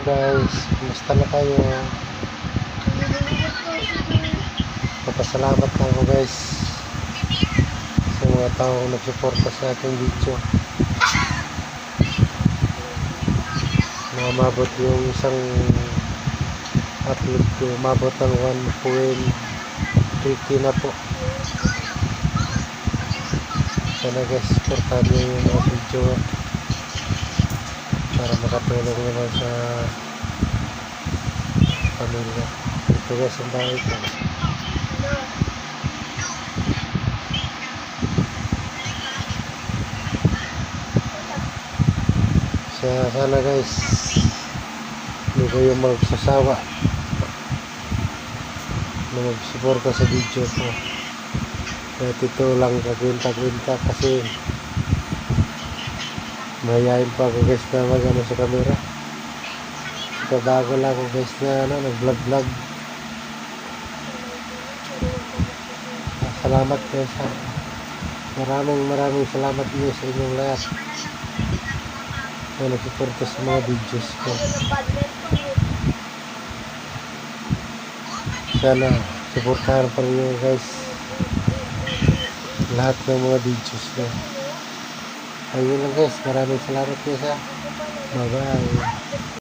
guys, kumusta na kayo? Papasalamat na ako guys sa mga taong nagsuporta sa ating video na umabot yung isang upload ko, umabot ng 1.30 na po. Sana guys, supportahan nyo yung mga video para makatulong naman sa pamilya. Ito guys, ang bahay ko. Sana guys, hindi kayo magsasawa na magsuporta sa video ko. Kahit ito lang kagwinta-gwinta kasi mayayain pa ako guys na magano sa camera. Ito bago lang ako guys na nag-vlog. Salamat guys ha. Maraming salamat niyo sa inyong lahat na nagsuporta sa mga videos ko. Sana suportahan pa rin nyo guys lahat ng mga videos ko. Ayun lang guys, maraming salamat guys ha. Bye bye.